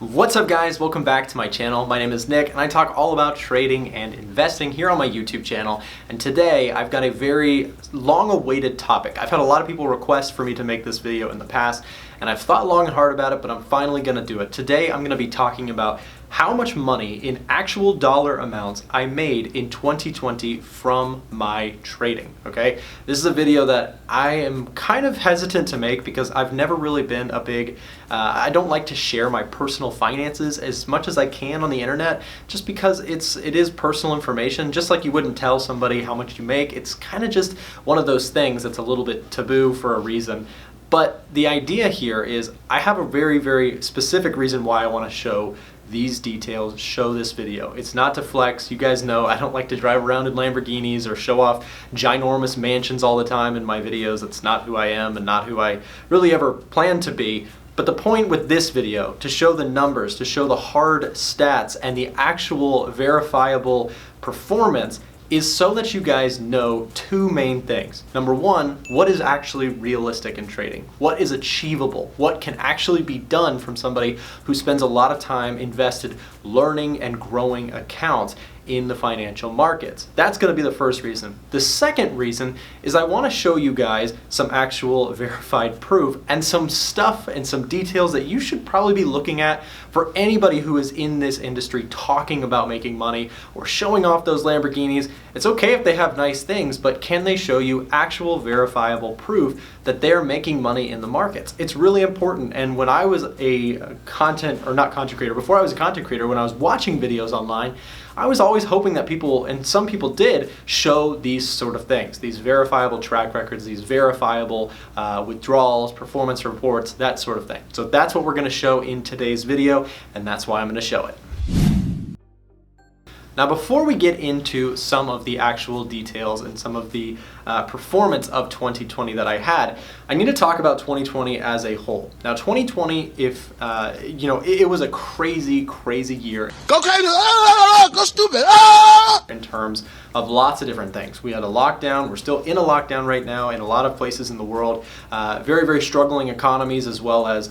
What's up guys, welcome back to my channel. My name is Nick and I talk all about trading and investing here on my YouTube channel. And today I've got a very long awaited topic. I've had a lot of people request for me to make this video in the past and I've thought long and hard about it, but I'm finally gonna do it. Today I'm gonna be talking about how much money in actual dollar amounts I made in 2020 from my trading, okay? This is a video that I am kind of hesitant to make because I've never really been a big, I don't like to share my personal finances as much as I can on the internet just because it is personal information. Just like you wouldn't tell somebody how much you make, it's kind of just one of those things that's a little bit taboo for a reason. But the idea here is I have a very, very specific reason why I want to show these details, show this video. It's not to flex. You guys know I don't like to drive around in Lamborghinis or show off ginormous mansions all the time in my videos. It's not who I am and not who I really ever plan to be. But the point with this video, to show the numbers, to show the hard stats and the actual verifiable performance, is so that you guys know two main things. Number one, what is actually realistic in trading? What is achievable? What can actually be done from somebody who spends a lot of time invested learning and growing accounts in the financial markets? That's gonna be the first reason. The second reason is I wanna show you guys some actual verified proof and some stuff and some details that you should probably be looking at for anybody who is in this industry talking about making money or showing off those Lamborghinis. It's okay if they have nice things, but can they show you actual verifiable proof that they're making money in the markets? It's really important. And when I was a before I was a content creator, when I was watching videos online, I was always hoping that people, and some people did, show these sort of things, these verifiable track records, these verifiable withdrawals, performance reports, that sort of thing. So that's what we're gonna show in today's video, and that's why I'm gonna show it. Now, before we get into some of the actual details and some of the performance of 2020 that I had, I need to talk about 2020 as a whole. Now, 2020, it was a crazy, crazy year. Go crazy! Go stupid! In terms of lots of different things. We had a lockdown. We're still in a lockdown right now in a lot of places in the world. Very, very struggling economies, as well as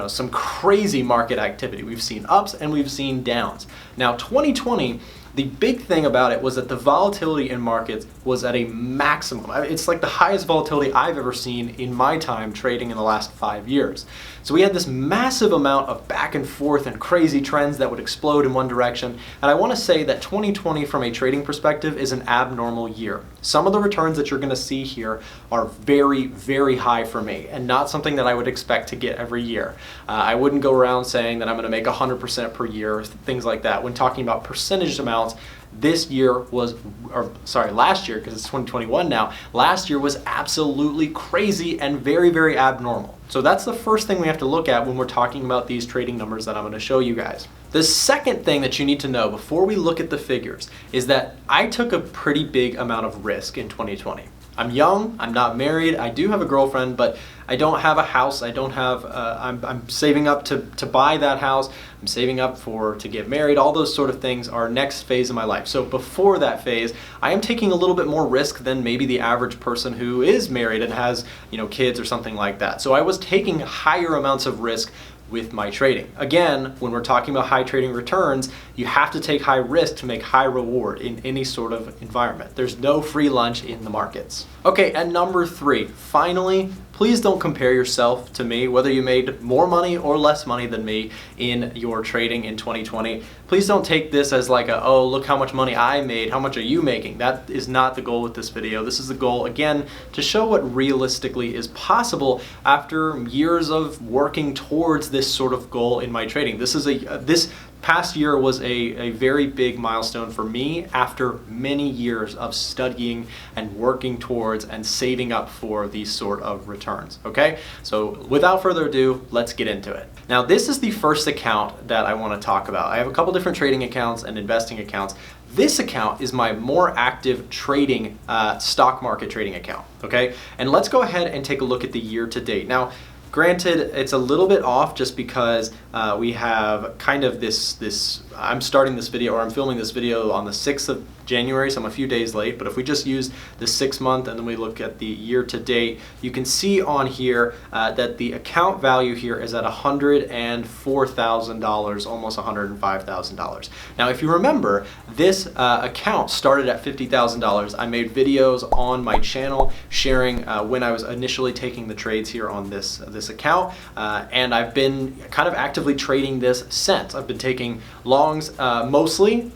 some crazy market activity. We've seen ups and we've seen downs. Now, 2020. The big thing about it was that the volatility in markets was at a maximum. It's like the highest volatility I've ever seen in my time trading in the last 5 years. So we had this massive amount of back and forth and crazy trends that would explode in one direction. And I want to say that 2020 from a trading perspective is an abnormal year. Some of the returns that you're going to see here are very, very high for me and not something that I would expect to get every year. I wouldn't go around saying that I'm going to make 100% per year, things like that. When talking about percentage amounts, last year, because it's 2021 now, last year was absolutely crazy and very, very abnormal. So that's the first thing we have to look at when we're talking about these trading numbers that I'm going to show you guys. The second thing that you need to know before we look at the figures is that I took a pretty big amount of risk in 2020. I'm young, I'm not married, I do have a girlfriend, but I don't have a house, I don't have, I'm saving up to buy that house, I'm saving up to get married, all those sort of things are next phase of my life. So before that phase, I am taking a little bit more risk than maybe the average person who is married and has, kids or something like that. So I was taking higher amounts of risk with my trading. Again, when we're talking about high trading returns, you have to take high risk to make high reward in any sort of environment. There's no free lunch in the markets. Okay, and number three, finally, please don't compare yourself to me, whether you made more money or less money than me in your trading in 2020. Please don't take this as like oh, look how much money I made, how much are you making? That is not the goal with this video. This is the goal, again, to show what realistically is possible after years of working towards this sort of goal in my trading. This past year was a very big milestone for me after many years of studying and working towards and saving up for these sort of returns, okay? So without further ado, let's get into it. Now, this is the first account that I want to talk about. I have a couple different trading accounts and investing accounts. This account is my more active trading, stock market trading account, okay? And let's go ahead and take a look at the year to date. Now, Granted, it's a little bit off just because we have kind of this, I'm starting this video, or I'm filming this video on the 6th of January, so I'm a few days late, but if we just use the 6 month and then we look at the year to date, you can see on here that the account value here is at $104,000, almost $105,000. Now, if you remember, this account started at $50,000. I made videos on my channel sharing when I was initially taking the trades here on this account, and I've been kind of actively trading this since. I've been taking longs mostly,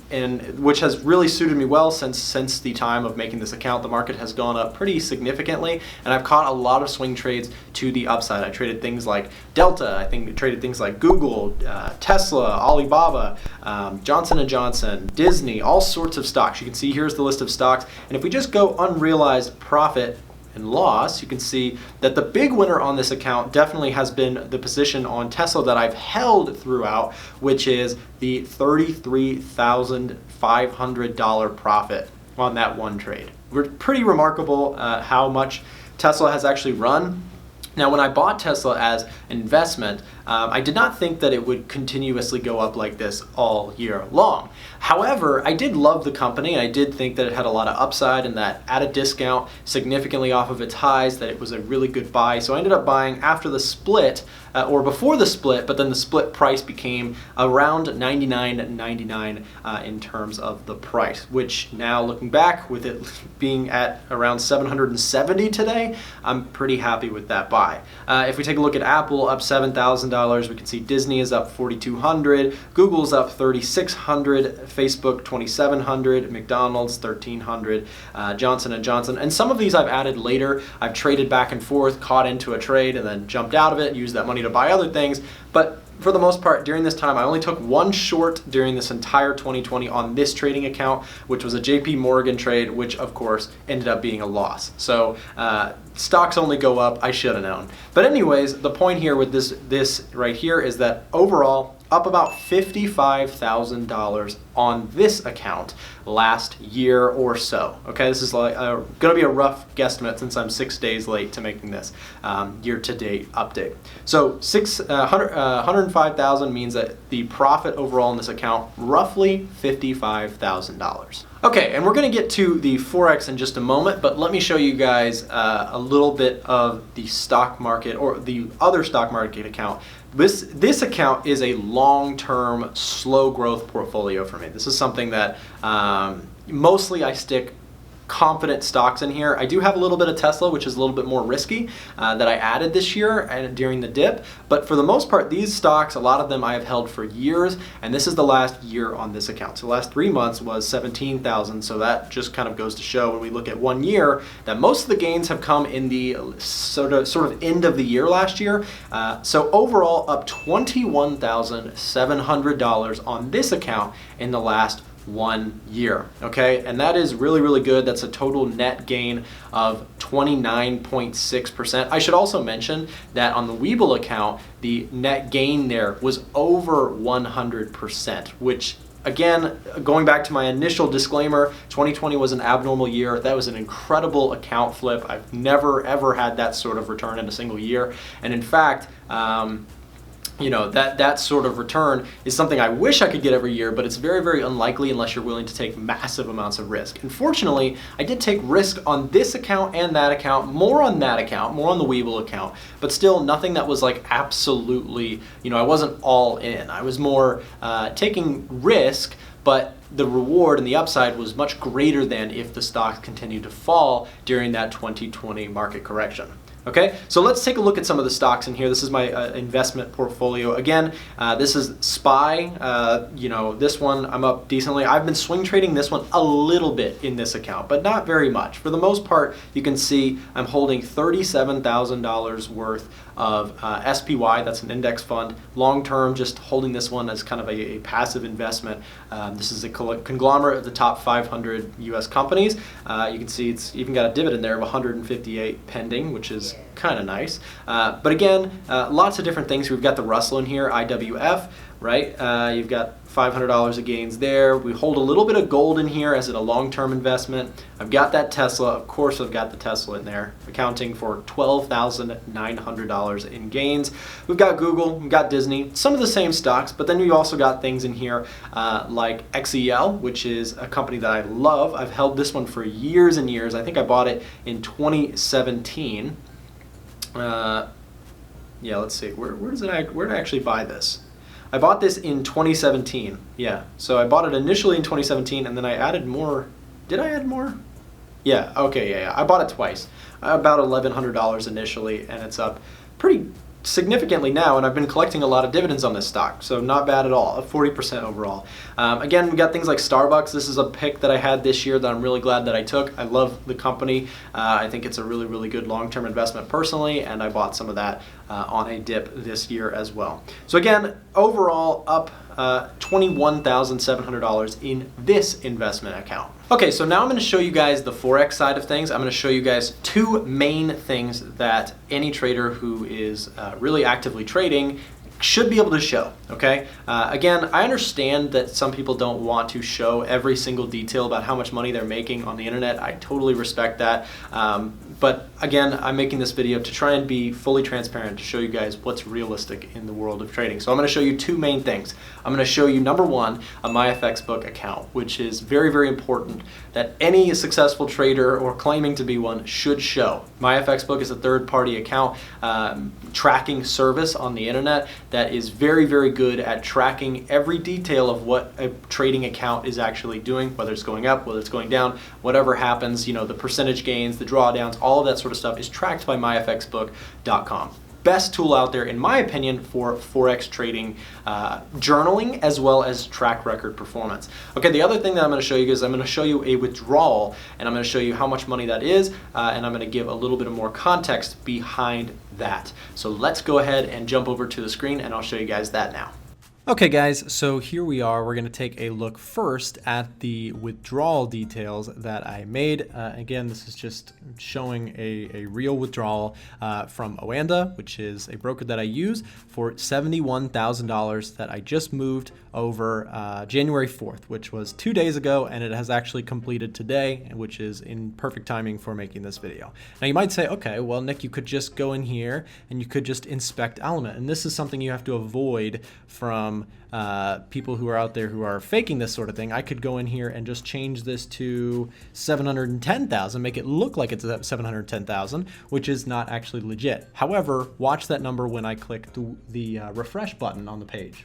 which has really suited me well since the time of making this account. The market has gone up pretty significantly, and I've caught a lot of swing trades to the upside. I traded things like Delta, I traded things like Google, Tesla, Alibaba, Johnson & Johnson, Disney, all sorts of stocks. You can see here's the list of stocks, and if we just go unrealized profit and loss, you can see that the big winner on this account definitely has been the position on Tesla that I've held throughout, which is the $33,500 profit on that one trade. Pretty remarkable how much Tesla has actually run. Now, when I bought Tesla as an investment, I did not think that it would continuously go up like this all year long. However, I did love the company. I did think that it had a lot of upside and that at a discount significantly off of its highs, that it was a really good buy. So I ended up buying after the split, or before the split, but then the split price became around $99.99 in terms of the price, which now looking back with it being at around $770 today, I'm pretty happy with that buy. If we take a look at Apple, up $7,000, we can see Disney is up $4,200, Google's up $3,600, Facebook $2,700, McDonald's $1,300, Johnson & Johnson, and some of these I've added later. I've traded back and forth, caught into a trade, and then jumped out of it, used that money to buy other things, but for the most part, during this time, I only took one short during this entire 2020 on this trading account, which was a JP Morgan trade, which of course ended up being a loss. So stocks only go up. I should have known. But anyways, the point here with this right here is that overall, up about $55,000 on this account last year or so. Okay, this is like going to be a rough guesstimate since I'm 6 days late to making this year-to-date update. So 105,000 means that the profit overall in this account roughly $55,000. Okay, and we're going to get to the Forex in just a moment, but let me show you guys a little bit of the stock market, or the other stock market account. This account is a long-term, slow growth portfolio for me. This is something that mostly I stick confident stocks in here. I do have a little bit of Tesla, which is a little bit more risky, that I added this year and during the dip. But for the most part, these stocks, a lot of them I have held for years, and this is the last year on this account. So the last 3 months was 17,000. So that just kind of goes to show when we look at 1 year that most of the gains have come in the sort of end of the year last year. So overall, up $21,700 on this account in the last 1 year, okay? And that is really, really good. That's a total net gain of 29.6%. I should also mention that on the WeBull account, the net gain there was over 100%, which again, going back to my initial disclaimer, 2020 was an abnormal year. That was an incredible account flip. I've never, ever had that sort of return in a single year. And in fact, you know, that sort of return is something I wish I could get every year, but it's very, very unlikely unless you're willing to take massive amounts of risk. Unfortunately, I did take risk on this account and that account, more on that account, more on the WeBull account, but still nothing that was like absolutely, you know, I wasn't all in. I was more taking risk, but the reward and the upside was much greater than if the stocks continued to fall during that 2020 market correction. Okay, so let's take a look at some of the stocks in here. This is my investment portfolio. Again, this is SPY. You know, this one I'm up decently. I've been swing trading this one a little bit in this account, but not very much. For the most part, you can see I'm holding $37,000 worth of SPY. That's an index fund. Long term, just holding this one as kind of a passive investment. This is a conglomerate of the top 500 US companies. You can see it's even got a dividend there of 158 pending, which is kind of nice. But again, lots of different things. We've got the Russell in here, IWF. right? You've got $500 of gains there. We hold a little bit of gold in here as a long-term investment. I've got that Tesla. Of course, I've got the Tesla in there, accounting for $12,900 in gains. We've got Google, we've got Disney, some of the same stocks, but then we've also got things in here like XEL, which is a company that I love. I've held this one for years and years. I think I bought it in 2017. Yeah, let's see. Where did I actually buy this? I bought this in 2017. Yeah, so I bought it initially in 2017, and then I added more. Did I add more? Yeah. Okay. Yeah. I bought it twice. About $1,100 initially, and it's up pretty significantly now, and I've been collecting a lot of dividends on this stock, so not bad at all, 40% overall. Again, we got things like Starbucks. This is a pick that I had this year that I'm really glad that I took. I love the company. I think it's a really, really good long-term investment personally, and I bought some of that on a dip this year as well. So again, overall up $21,700 in this investment account. Okay, so now I'm going to show you guys the Forex side of things. I'm going to show you guys two main things that any trader who is really actively trading should be able to show, okay? Again, I understand that some people don't want to show every single detail about how much money they're making on the internet. I totally respect that. But again, I'm making this video to try and be fully transparent to show you guys what's realistic in the world of trading. So I'm going to show you two main things. I'm going to show you, number one, a MyFXbook account, which is very, very important that any successful trader or claiming to be one should show. MyFXbook is a third-party account tracking service on the internet that is very, very good at tracking every detail of what a trading account is actually doing, whether it's going up, whether it's going down, whatever happens, you know, the percentage gains, the drawdowns, all of that sort of stuff is tracked by myfxbook.com. Best tool out there, in my opinion, for Forex trading, journaling, as well as track record performance. Okay, the other thing that I'm going to show you is I'm going to show you a withdrawal, and I'm going to show you how much money that is, and I'm going to give a little bit of more context behind that. So let's go ahead and jump over to the screen, and I'll show you guys that now. Okay guys, so here we are. We're going to take a look first at the withdrawal details that I made. Again, this is just showing a real withdrawal from OANDA, which is a broker that I use, for $71,000 that I just moved over January 4th, which was 2 days ago, and it has actually completed today, which is in perfect timing for making this video. Now you might say, okay, well Nick, you could just go in here and you could just inspect element, and this is something you have to avoid from people who are out there who are faking this sort of thing. I could go in here and just change this to 710,000, make it look like it's 710,000, which is not actually legit. However, watch that number when I click the refresh button on the page.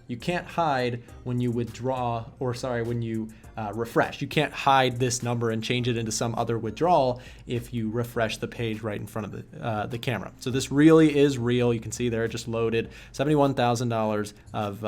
You can't hide when you withdraw, or sorry, when you refresh. You can't hide this number and change it into some other withdrawal if you refresh the page right in front of the camera. So this really is real. You can see there it just loaded $71,000 of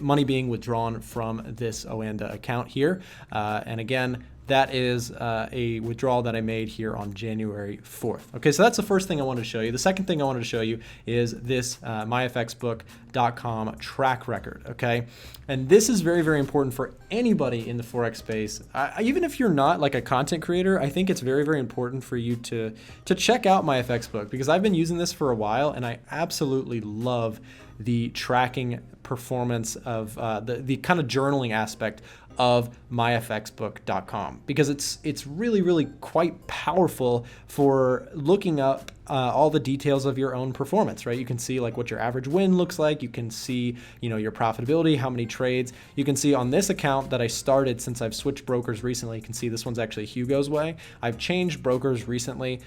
money being withdrawn from this OANDA account here. And again, that is a withdrawal that I made here on January 4th. Okay, so that's the first thing I wanted to show you. The second thing I wanted to show you is this myfxbook.com track record, okay? And this is very, very important for anybody in the Forex space. Even if you're not like a content creator, I think it's very, very important for you to check out myfxbook, because I've been using this for a while and I absolutely love the tracking performance of the kind of journaling aspect of myfxbook.com, because it's really, really quite powerful for looking up all the details of your own performance, right? You can see like what your average win looks like. You can see, your profitability, how many trades. You can see on this account that I started since I've switched brokers recently. You can see this one's actually Hugo's Way. I've changed brokers recently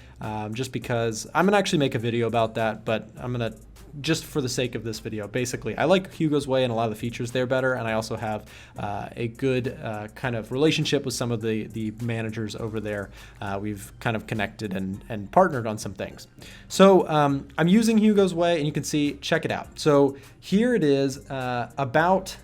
just because I'm gonna actually make a video about that, but I'm gonna, just for the sake of this video, basically, I like Hugo's Way and a lot of the features there better, and I also have a good kind of relationship with some of the managers over there. We've kind of connected and partnered on some things. So I'm using Hugo's Way, and you can see, check it out. So here it is, about,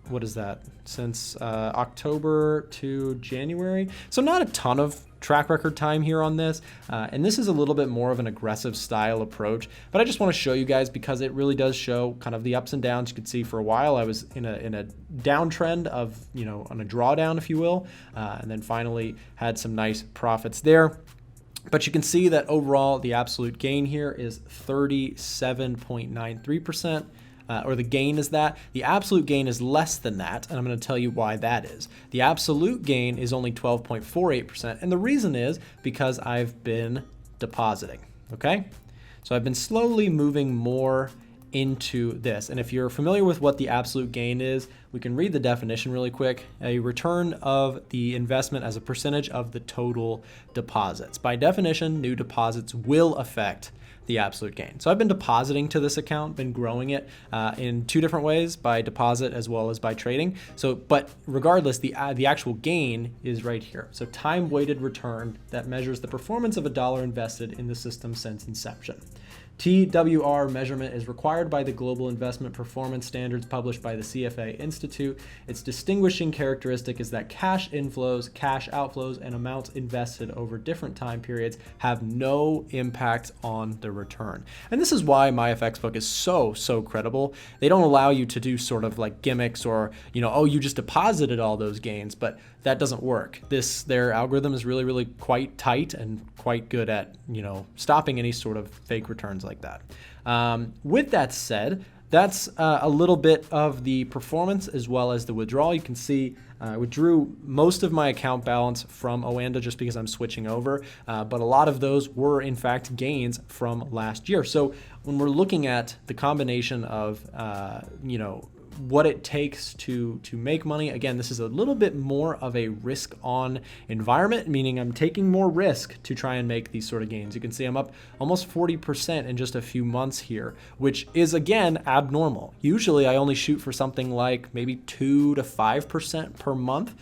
what is that, since October to January. So not a ton of track record time here on this, and this is a little bit more of an aggressive style approach, but I just want to show you guys because it really does show kind of the ups and downs. You could see for a while I was in a downtrend of, on a drawdown, if you will, and then finally had some nice profits there. But you can see that overall the absolute gain here is 37.93%. or the gain is that. The absolute gain is less than that, and I'm going to tell you why that is. The absolute gain is only 12.48%, and the reason is because I've been depositing, okay? So I've been slowly moving more into this. And if you're familiar with what the absolute gain is, we can read the definition really quick. A return of the investment as a percentage of the total deposits. By definition, new deposits will affect the absolute gain. So I've been depositing to this account, been growing it in two different ways, by deposit as well as by trading. So, but regardless, the actual gain is right here. So time-weighted return that measures the performance of a dollar invested in the system since inception. TWR measurement is required by the Global Investment Performance Standards published by the CFA Institute. Its distinguishing characteristic is that cash inflows, cash outflows, and amounts invested over different time periods have no impact on the return. And this is why MyFXbook is so credible. They don't allow you to do sort of like gimmicks or, oh, you just deposited all those gains, but that doesn't work. Their algorithm is really quite tight and quite good at, stopping any sort of fake returns like that. With that said, that's a little bit of the performance as well as the withdrawal. You can see I withdrew most of my account balance from OANDA just because I'm switching over, but a lot of those were in fact gains from last year. So when we're looking at the combination of, what it takes to make money. Again, this is a little bit more of a risk-on environment, meaning I'm taking more risk to try and make these sort of gains. You can see I'm up almost 40% in just a few months here, which is, again, abnormal. Usually I only shoot for something like maybe 2 to 5% per month.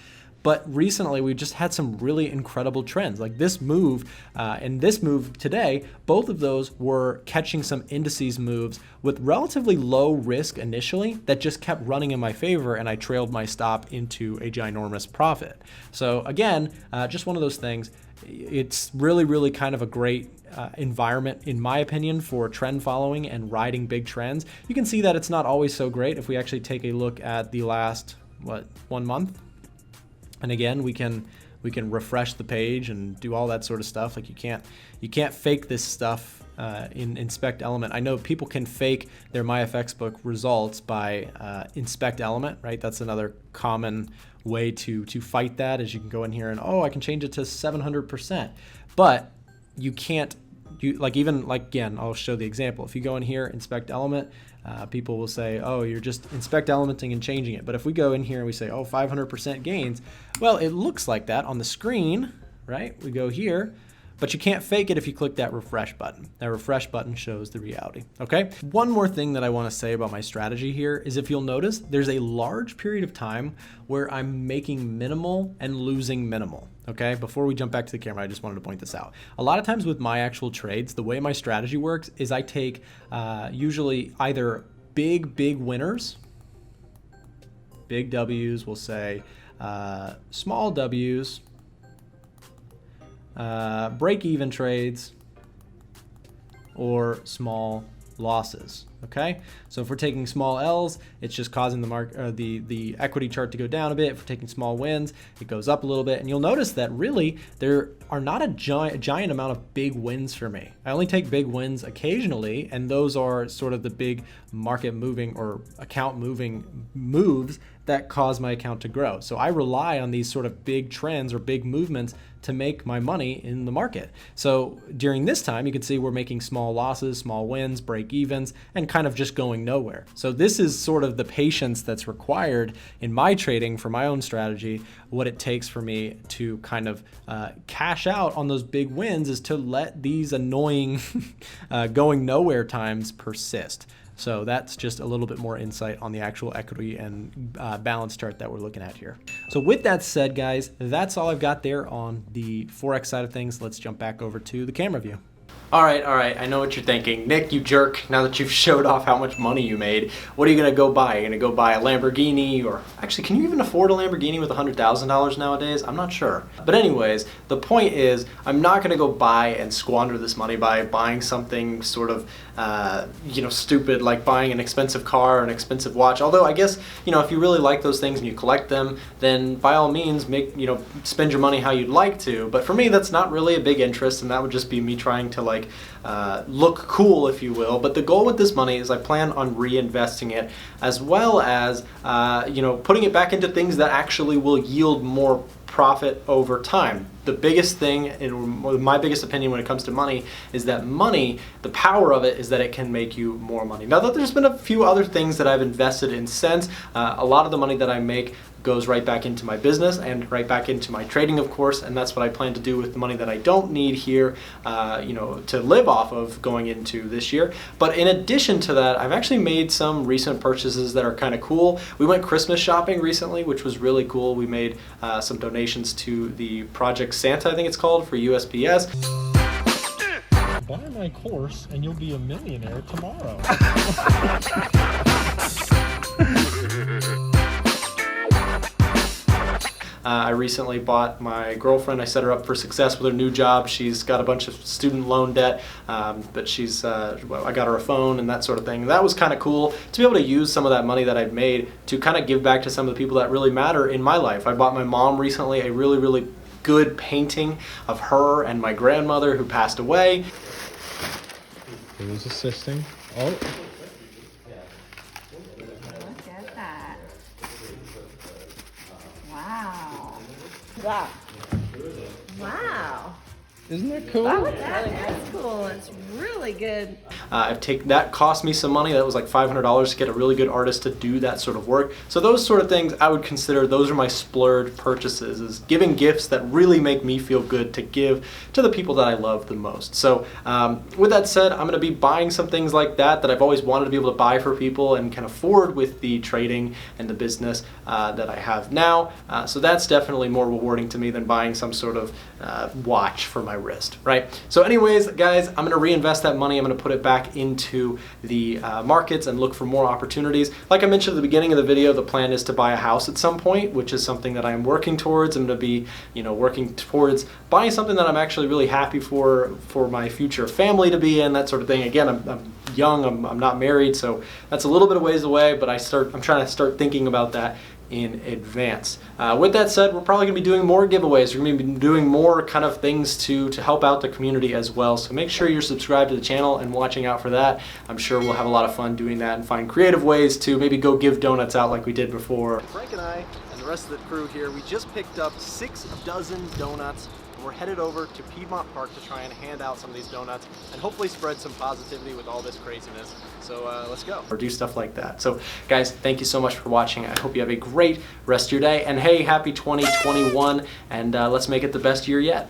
But recently, we just had some really incredible trends. Like this move and this move today, both of those were catching some indices moves with relatively low risk initially that just kept running in my favor, and I trailed my stop into a ginormous profit. So again, just one of those things. It's really kind of a great environment, in my opinion, for trend following and riding big trends. You can see that it's not always so great if we actually take a look at the last, 1 month? And again, we can refresh the page and do all that sort of stuff. Like you can't fake this stuff in Inspect Element. I know people can fake their MyFXbook results by Inspect Element, right? That's another common way to fight that, is you can go in here and, I can change it to 700%. But you can't, again, I'll show the example. If you go in here, Inspect Element, people will say, you're just inspect elementing and changing it. But if we go in here and we say, 500% gains, well, it looks like that on the screen, right? We go here, but you can't fake it if you click that refresh button. That refresh button shows the reality, okay? One more thing that I want to say about my strategy here is, if you'll notice, there's a large period of time where I'm making minimal and losing minimal. Okay, before we jump back to the camera, I just wanted to point this out. A lot of times with my actual trades, the way my strategy works is I take usually either big winners, big W's, we'll say, small W's, break-even trades, or small losses. Okay, so if we're taking small L's, it's just causing the equity chart to go down a bit. If we're taking small wins, it goes up a little bit. And you'll notice that really there are not a giant amount of big wins for me. I only take big wins occasionally, and those are sort of the big market moving or account moving moves that cause my account to grow. So I rely on these sort of big trends or big movements to make my money in the market. So during this time, you can see we're making small losses, small wins, break evens, and kind of just going nowhere. So this is sort of the patience that's required in my trading for my own strategy. What it takes for me to kind of cash out on those big wins is to let these annoying going nowhere times persist. So that's just a little bit more insight on the actual equity and balance chart that we're looking at here. So with that said, guys, that's all I've got there on the Forex side of things. Let's jump back over to the camera view. All right, I know what you're thinking. Nick, you jerk, now that you've showed off how much money you made, what are you gonna go buy? You're gonna go buy a Lamborghini, or actually, can you even afford a Lamborghini with $100,000 nowadays? I'm not sure. But anyways, the point is, I'm not gonna go buy and squander this money by buying something sort of stupid, like buying an expensive car or an expensive watch. Although I guess, if you really like those things and you collect them, then by all means spend your money how you'd like to. But for me, that's not really a big interest, and that would just be me trying to look cool, if you will. But the goal with this money is I plan on reinvesting it, as well as putting it back into things that actually will yield more profit over time. The biggest thing, in my biggest opinion when it comes to money, is that money, the power of it is that it can make you more money. Now, there's been a few other things that I've invested in since. A lot of the money that I make goes right back into my business and right back into my trading, of course, and that's what I plan to do with the money that I don't need here, to live off of going into this year. But in addition to that, I've actually made some recent purchases that are kind of cool. We went Christmas shopping recently, which was really cool. We made some donations to the Project Santa, I think it's called, for USPS. Buy my course and you'll be a millionaire tomorrow. I recently bought my girlfriend. I set her up for success with her new job. She's got a bunch of student loan debt, but I got her a phone and that sort of thing. That was kind of cool to be able to use some of that money that I've made to kind of give back to some of the people that really matter in my life. I bought my mom recently a really, really good painting of her and my grandmother who passed away. He was assisting. Oh. Look at that. Wow. Wow. Wow. Isn't that cool? That's cool. It's really good. That cost me some money. That was like $500 to get a really good artist to do that sort of work. So those sort of things I would consider, those are my splurge purchases, is giving gifts that really make me feel good to give to the people that I love the most. So with that said, I'm going to be buying some things like that I've always wanted to be able to buy for people and can afford with the trading and the business that I have now. So that's definitely more rewarding to me than buying some sort of watch for my wrist, right? So anyways, guys, I'm going to reinvest that money. I'm going to put it back into the markets and look for more opportunities. Like I mentioned at the beginning of the video, the plan is to buy a house at some point, which is something that I'm working towards. I'm going to be, working towards buying something that I'm actually really happy for my future family to be in, that sort of thing. Again, I'm young, I'm not married, so that's a little bit of ways away, but I'm trying to start thinking about that in advance. With that said, we're probably going to be doing more giveaways. We're going to be doing more kind of things to help out the community as well. So make sure you're subscribed to the channel and watching out for that. I'm sure we'll have a lot of fun doing that and find creative ways to maybe go give donuts out like we did before. Frank and I and the rest of the crew here, we just picked up 6 dozen donuts. We're headed over to Piedmont Park to try and hand out some of these donuts and hopefully spread some positivity with all this craziness. So let's go. Or do stuff like that. So guys, thank you so much for watching. I hope you have a great rest of your day. And hey, happy 2021, and let's make it the best year yet.